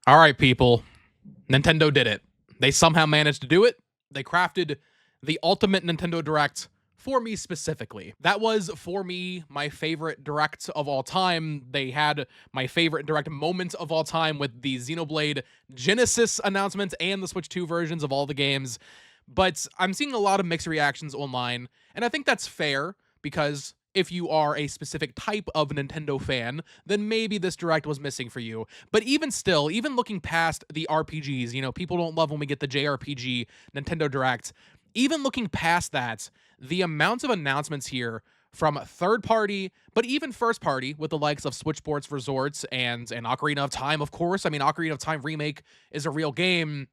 All right, people. Nintendo did it. They somehow managed to do it. They crafted the ultimate Nintendo Direct for me specifically. That was, for me, my favorite Direct of all time. They had my favorite Direct moment of all time with the Xenoblade Genesis announcements and the Switch 2 versions of all the games. But I'm seeing a lot of mixed reactions online, and I think that's fair because if you are a specific type of Nintendo fan, then maybe this Direct was missing for you. But even still, even looking past the RPGs, people don't love when we get the JRPG Nintendo Direct. Even looking past that, the amount of announcements here from third party, but even first party with the likes of Switch Sports Resorts and Ocarina of Time, of course. I mean, Ocarina of Time Remake is a real game.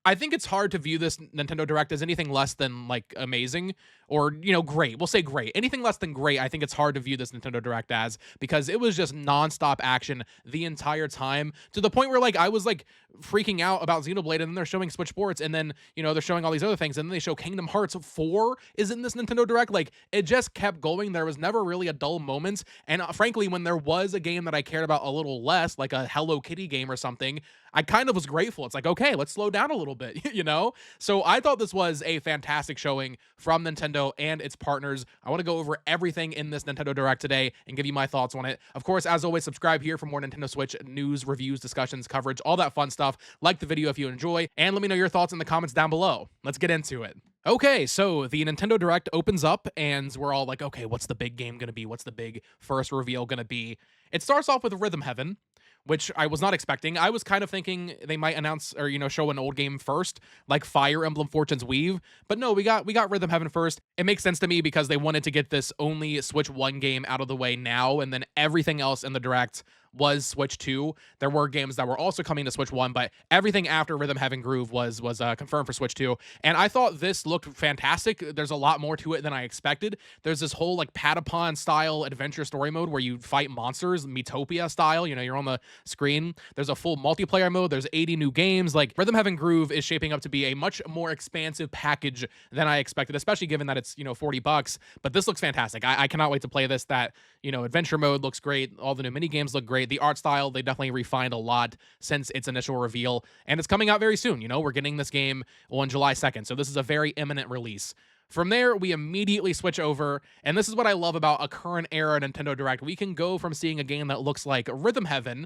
I think it's hard to view this Nintendo Direct as anything less than amazing or, great. We'll say great. Anything less than great, I think it's hard to view this Nintendo Direct as, because it was just nonstop action the entire time, to the point where I was freaking out about Xenoblade, and then they're showing Switch Sports, and then, they're showing all these other things, and then they show Kingdom Hearts 4 is in this Nintendo Direct. It just kept going. There was never really a dull moment. And frankly, when there was a game that I cared about a little less, like a Hello Kitty game or something, I kind of was grateful. It's okay, let's slow down a little bit, So I thought this was a fantastic showing from Nintendo and its partners. I want to go over everything in this Nintendo Direct today and give you my thoughts on it. Of course, as always, subscribe here for more Nintendo Switch news, reviews, discussions, coverage, all that fun stuff. Like the video if you enjoy, and let me know your thoughts in the comments down below. Let's get into it. Okay, so the Nintendo Direct opens up, and we're all like, okay, what's the big game gonna be? What's the big first reveal gonna be? It starts off with Rhythm Heaven, which I was not expecting. I was kind of thinking they might announce or show an old game first, like Fire Emblem Fortune's Weave. But no, we got Rhythm Heaven first. It makes sense to me because they wanted to get this only Switch 1 game out of the way now, and then everything else in the Direct was Switch 2. There were games that were also coming to Switch 1, but everything after Rhythm Heaven Groove was confirmed for Switch 2. And I thought this looked fantastic. There's a lot more to it than I expected. There's this whole Patapon style adventure story mode where you fight monsters, Miitopia style. You're on the screen. There's a full multiplayer mode. There's 80 new games. Rhythm Heaven Groove is shaping up to be a much more expansive package than I expected, especially given that it's $40. But this looks fantastic. I cannot wait to play this. That adventure mode looks great. All the new mini games look great. The art style, they definitely refined a lot since its initial reveal, and it's coming out very soon. We're getting this game on July 2nd, so this is a very imminent release. From there, we immediately switch over, and this is what I love about a current era Nintendo Direct. We can go from seeing a game that looks like Rhythm Heaven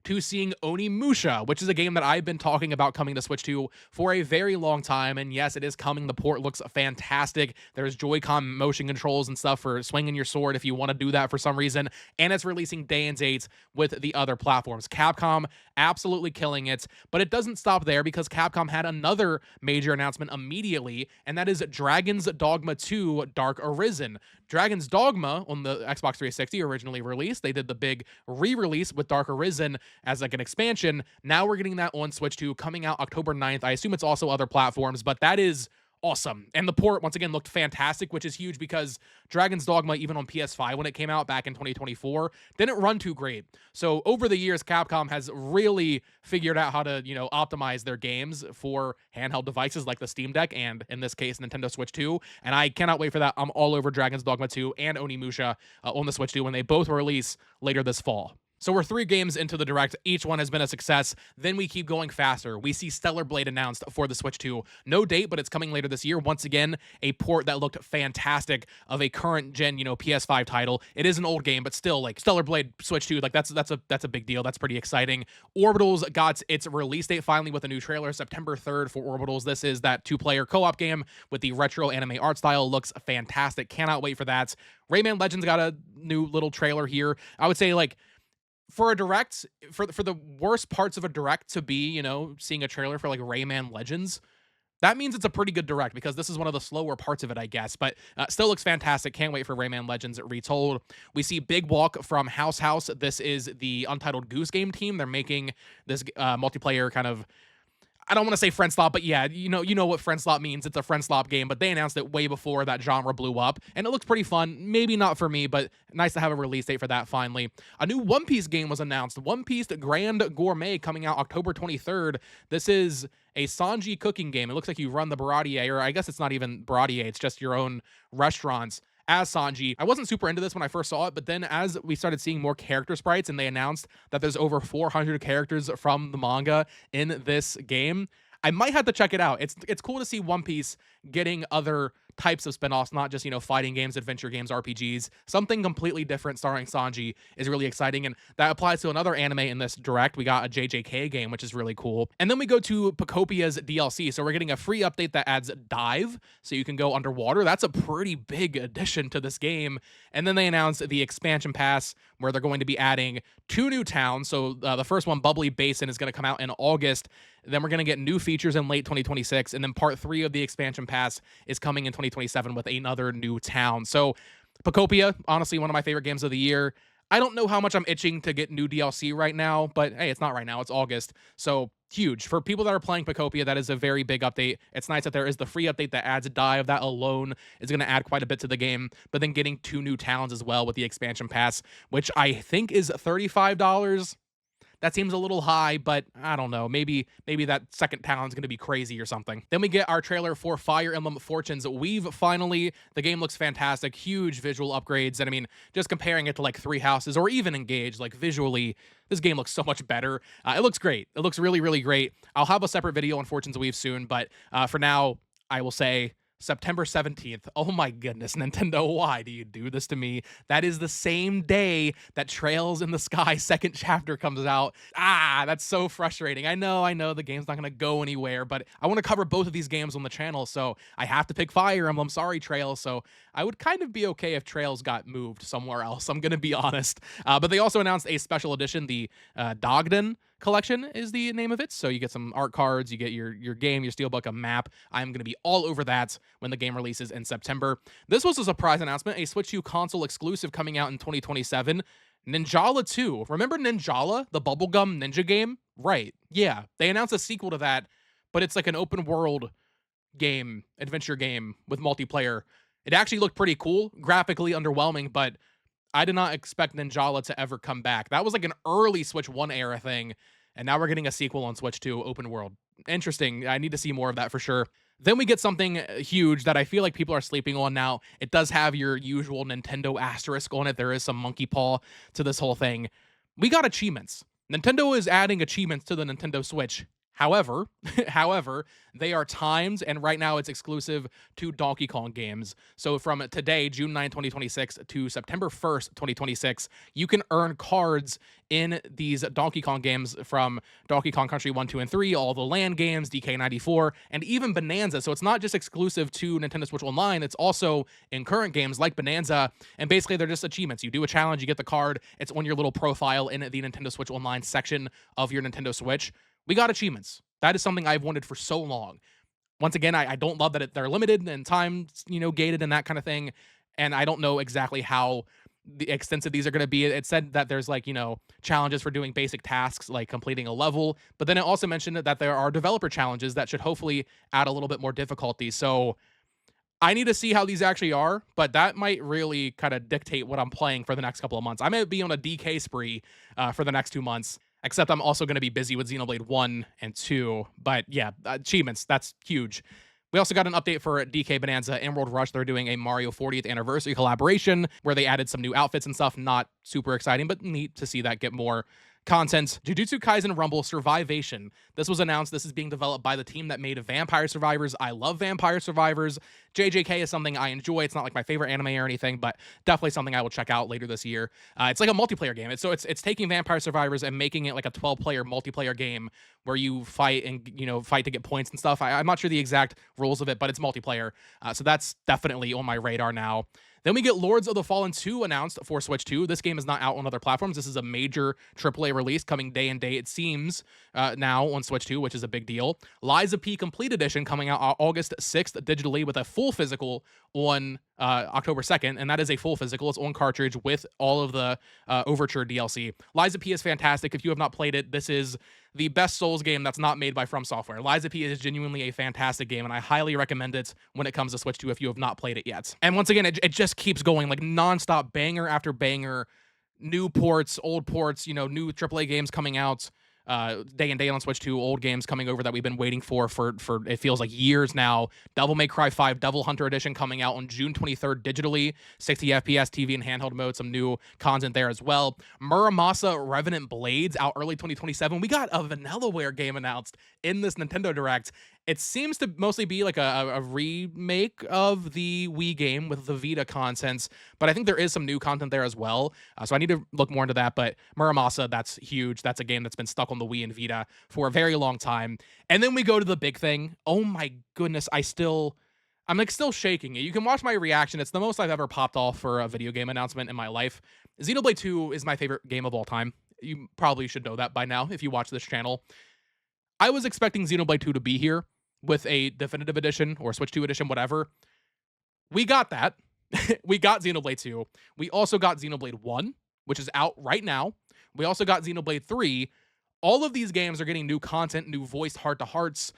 to seeing Onimusha, which is a game that I've been talking about coming to Switch 2 for a very long time. And yes, it is coming. The port looks fantastic. There's Joy-Con motion controls and stuff for swinging your sword if you want to do that for some reason. And it's releasing day and date with the other platforms. Capcom absolutely killing it. But it doesn't stop there, because Capcom had another major announcement immediately, and that is Dragon's Dogma 2 Dark Arisen. Dragon's Dogma on the Xbox 360 originally released. They did the big re-release with Dark Arisen as an expansion. Now we're getting that on Switch 2 coming out October 9th. I assume it's also other platforms, but that is awesome. And the port, once again, looked fantastic, which is huge because Dragon's Dogma, even on PS5 when it came out back in 2024, didn't run too great. So over the years, Capcom has really figured out how to, optimize their games for handheld devices like the Steam Deck and, in this case, Nintendo Switch 2. And I cannot wait for that. I'm all over Dragon's Dogma 2 and Onimusha on the Switch 2 when they both release later this fall. So we're 3 games into the Direct. Each one has been a success. Then we keep going faster. We see Stellar Blade announced for the Switch 2. No date, but it's coming later this year. Once again, a port that looked fantastic of a current gen, PS5 title. It is an old game, but still, Stellar Blade Switch 2, that's a big deal. That's pretty exciting. Orbitals got its release date finally with a new trailer, September 3rd for Orbitals. This is that 2-player co-op game with the retro anime art style. Looks fantastic. Cannot wait for that. Rayman Legends got a new little trailer here. I would say, for a Direct, for the worst parts of a Direct to be, seeing a trailer for Rayman Legends, that means it's a pretty good Direct, because this is one of the slower parts of it, I guess. But still looks fantastic. Can't wait for Rayman Legends Retold. We see Big Walk from House. This is the Untitled Goose Game team. They're making this multiplayer kind of, I don't want to say friend slot, but yeah, you know what friend slot means. It's a friend slot game, but they announced it way before that genre blew up, and it looks pretty fun. Maybe not for me, but nice to have a release date for that finally. A new One Piece game was announced. One Piece Grand Gourmet coming out October 23rd. This is a Sanji cooking game. It looks like you run the Baratier, or I guess it's not even Baratier, it's just your own restaurants. as Sanji. I wasn't super into this when I first saw it, but then as we started seeing more character sprites and they announced that there's over 400 characters from the manga in this game, I might have to check it out. It's cool to see One Piece getting other types of spinoffs, not just, fighting games, adventure games, RPGs. Something completely different starring Sanji is really exciting, and that applies to another anime in this direct. We got a JJK game, which is really cool. And then we go to Pocopia's DLC. So we're getting a free update that adds dive, so you can go underwater. That's a pretty big addition to this game. And then they announced the expansion pass, where they're going to be adding 2 new towns. So the first one, Bubbly Basin, is going to come out in August. Then we're going to get new features in late 2026. And then part 3 of the expansion pass is coming in 2027 with another new town. So Pocopia, honestly, one of my favorite games of the year. I don't know how much I'm itching to get new DLC right now, but hey, it's not right now. It's August. So huge. For people that are playing Pocopia, that is a very big update. It's nice that there is the free update that adds a dive. That alone is going to add quite a bit to the game. But then getting 2 new towns as well with the expansion pass, which I think is $35. That seems a little high, but I don't know. Maybe that second town is going to be crazy or something. Then we get our trailer for Fire Emblem Fortunes. The game looks fantastic. Huge visual upgrades. And I mean, just comparing it to like Three Houses or even Engage, like visually, this game looks so much better. It looks great. It looks really, really great. I'll have a separate video on Fortunes Weave soon, but for now, I will say September 17th. Oh my goodness, Nintendo, why do you do this to me? That is the same day that Trails in the Sky second chapter comes out. That's so frustrating. I know the game's not going to go anywhere, but I want to cover both of these games on the channel, so I have to pick Fire Emblem. Sorry, Trails. So I would kind of be okay if Trails got moved somewhere else. I'm going to be honest. But they also announced a special edition, the Dogden Collection is the name of it. So you get some art cards, you get your game, your steelbook, a map. I'm going to be all over that when the game releases in September. This was a surprise announcement, a Switch 2 console exclusive coming out in 2027. Ninjala 2. Remember Ninjala, the bubblegum ninja game? Right. Yeah. They announced a sequel to that, but it's like an open world game, adventure game with multiplayer. It actually looked pretty cool, graphically underwhelming, but I did not expect Ninjala to ever come back. That was like an early Switch 1 era thing, and now we're getting a sequel on Switch 2, open world. Interesting. I need to see more of that for sure. Then we get something huge that I feel like people are sleeping on now. It does have your usual Nintendo asterisk on it. There is some monkey paw to this whole thing. We got achievements. Nintendo is adding achievements to the Nintendo Switch. However, they are timed, and right now it's exclusive to Donkey Kong games. So from today, June 9, 2026, to September 1st, 2026, you can earn cards in these Donkey Kong games from Donkey Kong Country 1, 2, and 3, all the land games, DK94, and even Bonanza. So it's not just exclusive to Nintendo Switch Online, it's also in current games like Bonanza, and basically they're just achievements. You do a challenge, you get the card, it's on your little profile in the Nintendo Switch Online section of your Nintendo Switch. We got achievements. That is something I've wanted for so long. Once again, I don't love that they're limited and time, gated and that kind of thing. And I don't know exactly how extensive these are going to be. It said that there's challenges for doing basic tasks like completing a level. But then it also mentioned that there are developer challenges that should hopefully add a little bit more difficulty. So I need to see how these actually are, but that might really kind of dictate what I'm playing for the next couple of months. I may be on a DK spree for the next 2 months. Except I'm also going to be busy with Xenoblade 1 and 2. But yeah, achievements, that's huge. We also got an update for DK Bonanza Emerald Rush. They're doing a Mario 40th anniversary collaboration where they added some new outfits and stuff. Not super exciting, but neat to see that get more content. Jujutsu Kaisen Rumble Survivation. This was announced. This is being developed by the team that made Vampire Survivors. I love Vampire Survivors. JJK is something I enjoy. It's not like my favorite anime or anything, but definitely something I will check out later this year. It's like a multiplayer game. It's taking Vampire Survivors and making it like a 12-player multiplayer game where you fight and fight to get points and stuff. I'm not sure the exact rules of it, but it's multiplayer. So that's definitely on my radar now. Then we get Lords of the Fallen 2 announced for Switch 2. This game is not out on other platforms. This is a major AAA release coming day and date, it seems, now on Switch 2, which is a big deal. Lies of P Complete Edition coming out August 6th digitally with a full physical on October 2nd, and that is a full physical. It's on cartridge with all of the Overture DLC. Lies of P is fantastic. If you have not played it, this is the best Souls game that's not made by From Software. Lies of P is genuinely a fantastic game, and I highly recommend it when it comes to Switch 2 if you have not played it yet. And once again, it just keeps going, like nonstop, banger after banger, new ports, old ports, new AAA games coming out. Day and Day on Switch 2, old games coming over that we've been waiting for it feels like years now. Devil May Cry 5 Devil Hunter Edition coming out on June 23rd digitally, 60 FPS TV and handheld mode, some new content there as well. Muramasa Revenant Blades out early 2027. We got a Vanillaware game announced in this Nintendo Direct. It seems to mostly be like a remake of the Wii game with the Vita contents, but I think there is some new content there as well. So I need to look more into that. But Muramasa, that's huge. That's a game that's been stuck on the Wii and Vita for a very long time. And then we go to the big thing. Oh my goodness, I'm like still shaking. You can watch my reaction. It's the most I've ever popped off for a video game announcement in my life. Xenoblade 2 is my favorite game of all time. You probably should know that by now if you watch this channel. I was expecting Xenoblade 2 to be here with a definitive edition or Switch 2 edition, whatever. We got that. We got Xenoblade 2. We also got Xenoblade 1, which is out right now. We also got Xenoblade 3. All of these games are getting new content, new voiced heart-to-hearts,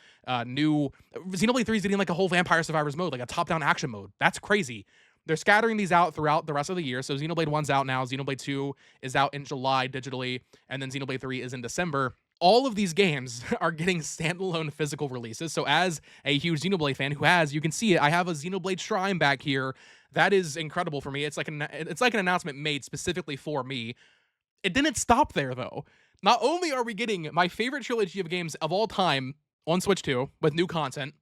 new... Xenoblade 3 is getting like a whole Vampire Survivors mode, like a top-down action mode. That's crazy. They're scattering these out throughout the rest of the year. So Xenoblade 1's out now. Xenoblade 2 is out in July digitally. And then Xenoblade 3 is in December. All of these games are getting standalone physical releases. So as a huge Xenoblade fan who has, you can see it, I have a Xenoblade Shrine back here. That is incredible for me. It's like an announcement made specifically for me. It didn't stop there, though. Not only are we getting my favorite trilogy of games of all time on Switch 2 with new content,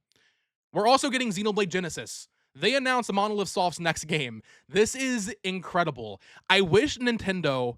we're also getting Xenoblade Genesis. They announced Monolith Soft's next game. This is incredible. I wish Nintendo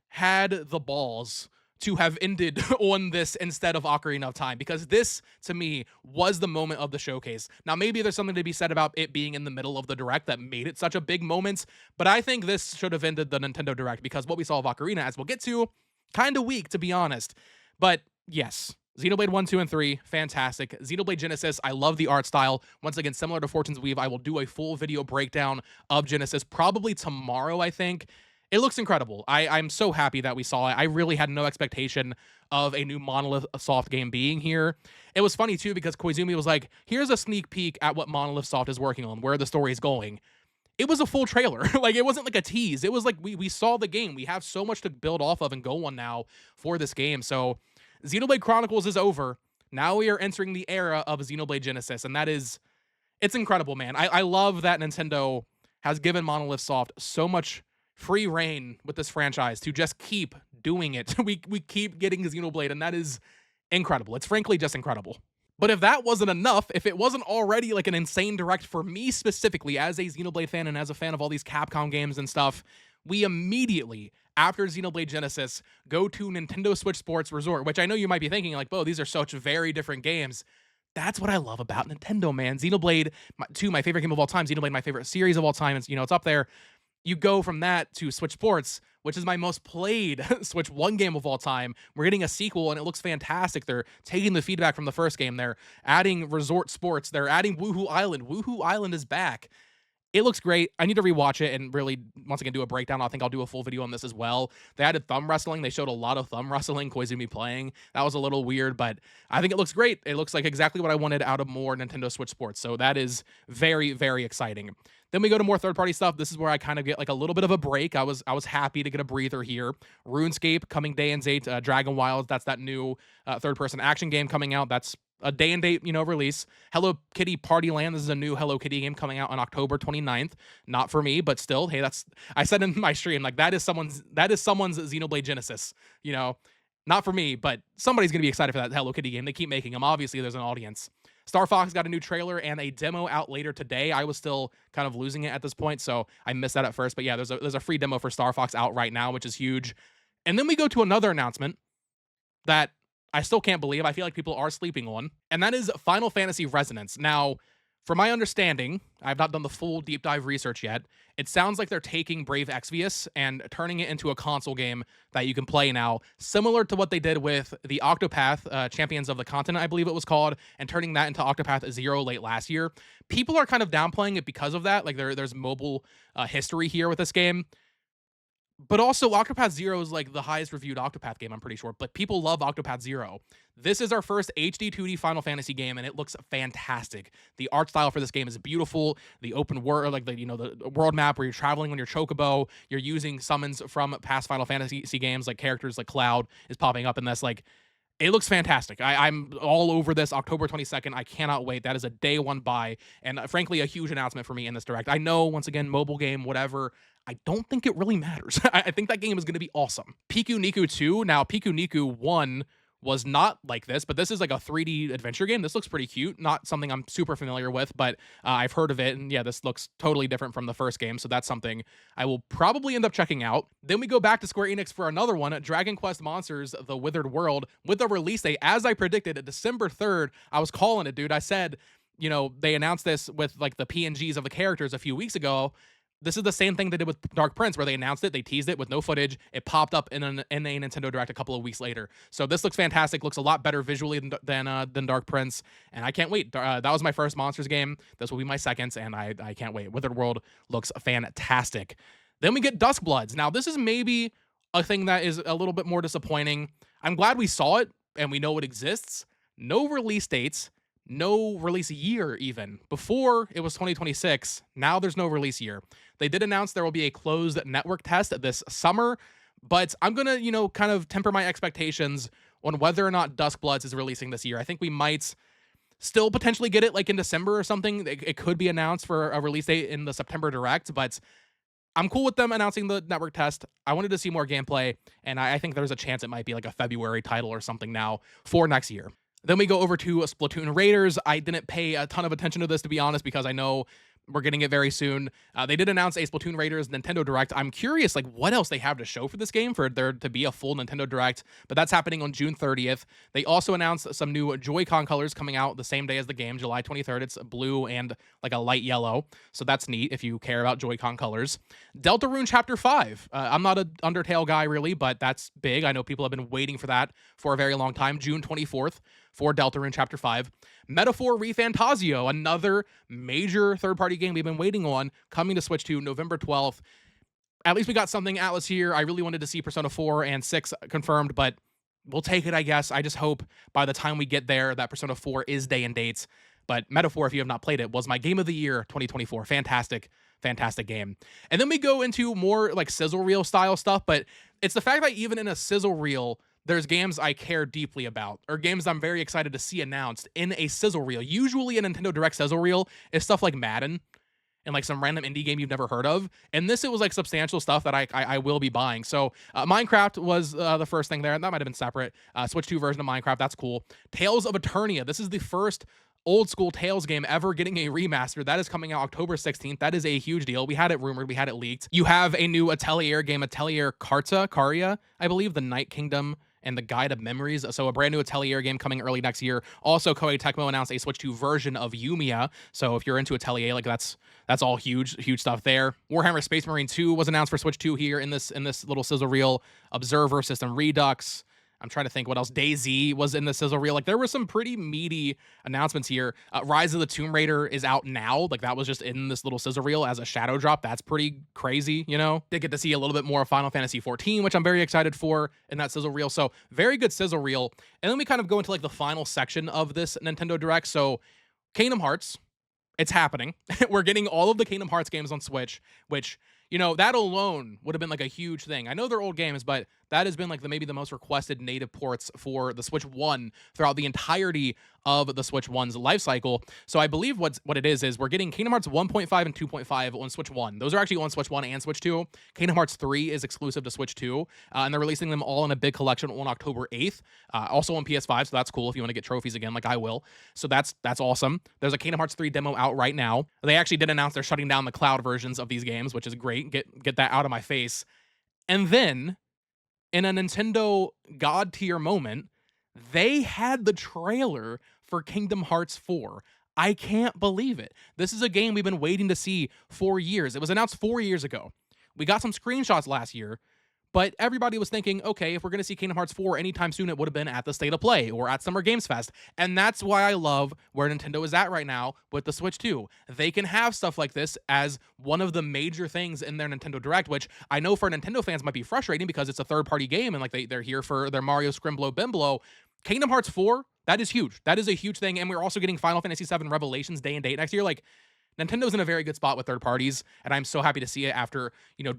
had the balls to have ended on this instead of Ocarina of Time, because this, to me, was the moment of the showcase. Now, maybe there's something to be said about it being in the middle of the Direct that made it such a big moment, but I think this should have ended the Nintendo Direct, because what we saw of Ocarina, as we'll get to, kind of weak, to be honest. But yes, Xenoblade 1, 2, and 3, fantastic. Xenoblade Genesis, I love the art style. Once again, similar to Fortune's Weave, I will do a full video breakdown of Genesis probably tomorrow, I think. It looks incredible. I'm so happy that we saw it. I really had no expectation of a new Monolith Soft game being here. It was funny, too, because Koizumi was like, here's a sneak peek at what Monolith Soft is working on, where the story is going. It was a full trailer. Like, it wasn't like a tease. It was like we saw the game. We have so much to build off of and go on now for this game. So Xenoblade Chronicles is over. Now we are entering the era of Xenoblade Genesis, and it's incredible, man. I love that Nintendo has given Monolith Soft so much free reign with this franchise to just keep doing it. We keep getting Xenoblade, and that is incredible. It's frankly just incredible. But if that wasn't enough, if it wasn't already like an insane Direct for me specifically as a Xenoblade fan and as a fan of all these Capcom games and stuff, we immediately, after Xenoblade Genesis, go to Nintendo Switch Sports Resort, which I know you might be thinking like, Bo, these are such very different games. That's what I love about Nintendo, man. Xenoblade 2, my favorite game of all time. Xenoblade, my favorite series of all time. It's up there. You go from that to Switch Sports, which is my most played Switch 1 game of all time. We're getting a sequel, and it looks fantastic. They're taking the feedback from the first game. They're adding Resort Sports. They're adding Woohoo Island. Woohoo Island is back. It looks great. I need to rewatch it and really, once again, do a breakdown. I think I'll do a full video on this as well. They added thumb wrestling. They showed a lot of thumb wrestling, Koizumi playing. That was a little weird, but I think it looks great. It looks like exactly what I wanted out of more Nintendo Switch Sports. So that is very, very exciting. Then we go to more third-party stuff. This is where I kind of get like a little bit of a break. I was happy to get a breather here. RuneScape coming day and date. Dragon Wilds, that's that new third-person action game coming out. That's a day and date, release. Hello Kitty Party Land. This is a new Hello Kitty game coming out on October 29th. Not for me, but still, hey, I said in my stream, like that is someone's Xenoblade Genesis. Not for me, but somebody's gonna be excited for that Hello Kitty game. They keep making them. Obviously, there's an audience. Star Fox got a new trailer and a demo out later today. I was still kind of losing it at this point, so I missed that at first. But yeah, there's a free demo for Star Fox out right now, which is huge. And then we go to another announcement that I still can't believe. I feel like people are sleeping on, and that is Final Fantasy Resonance. Now, from my understanding, I've not done the full deep dive research yet. It sounds like they're taking Brave Exvius and turning it into a console game that you can play now, similar to what they did with the Octopath Champions of the Continent, I believe it was called, and turning that into Octopath Zero late last year. People are kind of downplaying it because of that. Like there's mobile history here with this game. But also, Octopath Zero is like the highest reviewed Octopath game, I'm pretty sure. But people love Octopath Zero. This is our first HD 2D Final Fantasy game, and it looks fantastic. The art style for this game is beautiful. The open world, like the world map where you're traveling on your chocobo, you're using summons from past Final Fantasy games, like characters like Cloud is popping up in this. Like, it looks fantastic. I'm all over this. October 22nd. I cannot wait. That is a day one buy. And frankly, a huge announcement for me in this direct. I know, once again, mobile game, whatever. I don't think it really matters. I think that game is going to be awesome. Piku Niku 2. Now, Piku Niku 1 was not like this, but this is like a 3D adventure game. This looks pretty cute. Not something I'm super familiar with, but I've heard of it. And yeah, this looks totally different from the first game. So that's something I will probably end up checking out. Then we go back to Square Enix for another one, Dragon Quest Monsters, The Withered World, with a release date, as I predicted, December 3rd. I was calling it, dude. I said, they announced this with like the PNGs of the characters a few weeks ago. This is the same thing they did with Dark Prince, where they announced it, they teased it with no footage. It popped up in a Nintendo Direct a couple of weeks later. So this looks fantastic. Looks a lot better visually than Dark Prince, and I can't wait. That was my first Monsters game. This will be my second, and I can't wait. Withered World looks fantastic. Then we get Duskbloods. Now this is maybe a thing that is a little bit more disappointing. I'm glad we saw it and we know it exists. No release dates. No release year even. Before, it was 2026. Now there's no release year. They did announce there will be a closed network test this summer, but I'm going to, kind of temper my expectations on whether or not Duskbloods is releasing this year. I think we might still potentially get it like in December or something. It could be announced for a release date in the September Direct, but I'm cool with them announcing the network test. I wanted to see more gameplay, and I think there's a chance it might be like a February title or something now for next year. Then we go over to Splatoon Raiders. I didn't pay a ton of attention to this, to be honest, because I know we're getting it very soon. They did announce a Splatoon Raiders Nintendo Direct. I'm curious, like, what else they have to show for this game for there to be a full Nintendo Direct, but that's happening on June 30th. They also announced some new Joy-Con colors coming out the same day as the game, July 23rd. It's blue and like a light yellow, so that's neat if you care about Joy-Con colors. Deltarune Chapter 5. I'm not an Undertale guy, really, but that's big. I know people have been waiting for that for a very long time. June 24th for Deltarune Chapter 5. Metaphor ReFantasio, another major third-party game we've been waiting on, coming to Switch 2 November 12th. At least we got something Atlas here. I really wanted to see Persona 4 and 6 confirmed, but we'll take it, I guess. I just hope by the time we get there that Persona 4 is day and dates. But Metaphor, if you have not played it, was my game of the year 2024. Fantastic game. And then we go into more like sizzle reel style stuff, but it's the fact that even in a sizzle reel, there's games I care deeply about, or games I'm very excited to see announced in a sizzle reel. Usually a Nintendo Direct sizzle reel is stuff like Madden and like some random indie game you've never heard of. And this, it was like substantial stuff that I will be buying. So Minecraft was the first thing there. That might have been separate. Switch 2 version of Minecraft, that's cool. Tales of Eternia. This is the first old school Tales game ever getting a remaster. That is coming out October 16th. That is a huge deal. We had it rumored, we had it leaked. You have a new Atelier game, Atelier Caria, I believe, the Night Kingdom and the Guide of Memories. So a brand new Atelier game coming early next year. Also, Koei Tecmo announced a Switch 2 version of Yumiya. So if you're into Atelier, like that's all huge stuff there. Warhammer Space Marine 2 was announced for Switch 2 here in this little sizzle reel. Observer, System Redux. I'm trying to think what else. DayZ was in the sizzle reel. Like, there were some pretty meaty announcements here. Rise of the Tomb Raider is out now. Like, that was just in this little sizzle reel as a shadow drop. That's pretty crazy, Did get to see a little bit more of Final Fantasy 14, which I'm very excited for in that sizzle reel. So, very good sizzle reel. And then we kind of go into, like, the final section of this Nintendo Direct. So, Kingdom Hearts. It's happening. We're getting all of the Kingdom Hearts games on Switch, which, that alone would have been like a huge thing. I know they're old games, but that has been like maybe the most requested native ports for the Switch 1 throughout the entirety of the Switch 1's life cycle. So I believe what it is we're getting Kingdom Hearts 1.5 and 2.5 on Switch 1. Those are actually on Switch 1 and Switch 2. Kingdom Hearts 3 is exclusive to Switch 2, and they're releasing them all in a big collection on October 8th. Also on PS5, so that's cool if you want to get trophies again, like I will. So that's awesome. There's a Kingdom Hearts 3 demo out right now. They actually did announce they're shutting down the cloud versions of these games, which is great. Get that out of my face. And then, in a Nintendo God tier moment, they had the trailer for Kingdom Hearts 4. I can't believe it. This is a game we've been waiting to see for years. It was announced 4 years ago. We got some screenshots last year, But everybody was thinking, okay, if we're going to see Kingdom Hearts 4 anytime soon, it would have been at the State of Play or at Summer Games Fest. And that's why I love where Nintendo is at right now with the Switch 2. They can have stuff like this as one of the major things in their Nintendo Direct, which I know for Nintendo fans might be frustrating because it's a third-party game and like they're here for their Mario Scrimblow Bimblow. Kingdom Hearts 4, that is huge. That is a huge thing. And we're also getting Final Fantasy VII Revelations day and date next year. Like, Nintendo's in a very good spot with third parties, and I'm so happy to see it after,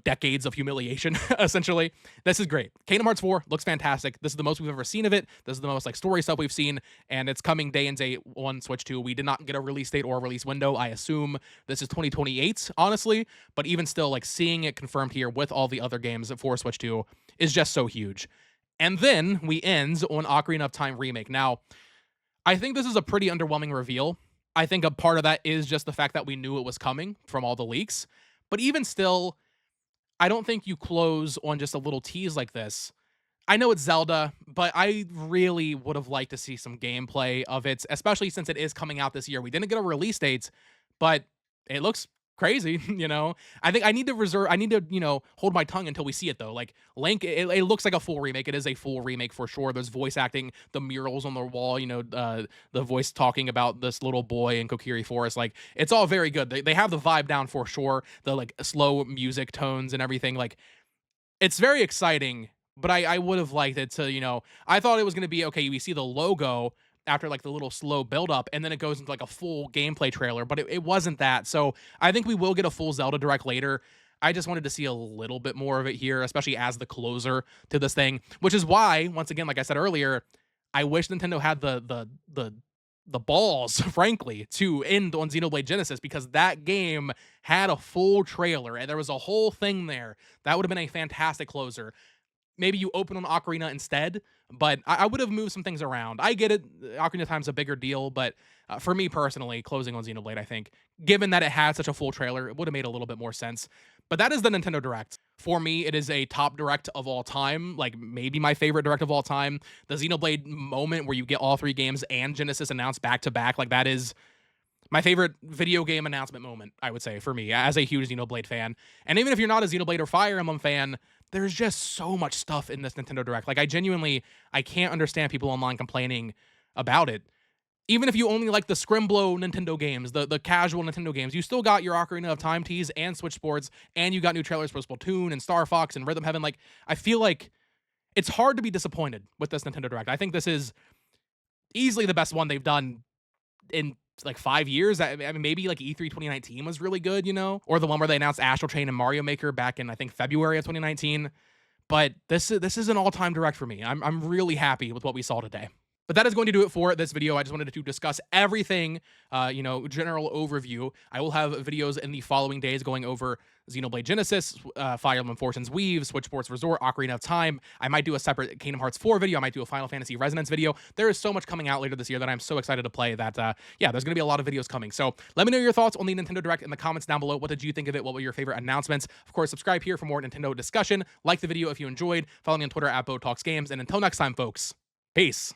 decades of humiliation, essentially. This is great. Kingdom Hearts 4 looks fantastic. This is the most we've ever seen of it. This is the most, story stuff we've seen, and it's coming day and date on Switch 2. We did not get a release date or a release window. I assume this is 2028, honestly, but even still, seeing it confirmed here with all the other games for Switch 2 is just so huge. And then we end on Ocarina of Time Remake. Now, I think this is a pretty underwhelming reveal. I think a part of that is just the fact that we knew it was coming from all the leaks. But even still, I don't think you close on just a little tease like this. I know it's Zelda, but I really would have liked to see some gameplay of it, especially since it is coming out this year. We didn't get a release date, but it looks crazy, I think I need to hold my tongue until we see it, though. Link, it looks like a full remake. It is a full remake for sure. There's voice acting, the murals on the wall, the voice talking about this little boy in Kokiri Forest. It's all very good. They have the vibe down for sure. The slow music tones and everything. It's very exciting, but I would have liked it to, I thought it was going to be, okay, we see the logo after the little slow build up, and then it goes into a full gameplay trailer, but it wasn't that. So I think we will get a full Zelda Direct later. I just wanted to see a little bit more of it here, especially as the closer to this thing, which is why, once again, like I said earlier, I wish Nintendo had the balls, frankly, to end on Xenoblade Genesis, because that game had a full trailer and there was a whole thing there. That would have been a fantastic closer. Maybe you open on Ocarina instead, but I would have moved some things around. I get it. Ocarina of Time's a bigger deal, but for me personally, closing on Xenoblade, I think, given that it had such a full trailer, it would have made a little bit more sense. But that is the Nintendo Direct. For me, it is a top Direct of all time, maybe my favorite Direct of all time. The Xenoblade moment where you get all three games and Genesis announced back to back, that is my favorite video game announcement moment, I would say, for me, as a huge Xenoblade fan. And even if you're not a Xenoblade or Fire Emblem fan, there's just so much stuff in this Nintendo Direct. I can't understand people online complaining about it. Even if you only like the Scrimblow Nintendo games, the casual Nintendo games, you still got your Ocarina of Time tease and Switch Sports, and you got new trailers for Splatoon and Star Fox and Rhythm Heaven. I feel like it's hard to be disappointed with this Nintendo Direct. I think this is easily the best one they've done in 5 years. I mean, maybe E3 2019 was really good, or the one where they announced Astral Chain and Mario Maker back in, I think, February of 2019. But this is an all-time Direct for me. I'm really happy with what we saw today. But that is going to do it for this video. I just wanted to discuss everything, general overview. I will have videos in the following days going over Xenoblade Genesis, Fire Emblem Fortune's Weave, Switch Sports Resort, Ocarina of Time. I might do a separate Kingdom Hearts 4 video. I might do a Final Fantasy Resonance video. There is so much coming out later this year that I'm so excited to play that, there's going to be a lot of videos coming. So let me know your thoughts on the Nintendo Direct in the comments down below. What did you think of it? What were your favorite announcements? Of course, subscribe here for more Nintendo discussion. Like the video if you enjoyed. Follow me on Twitter at BoTalksGames. And until next time, folks, peace.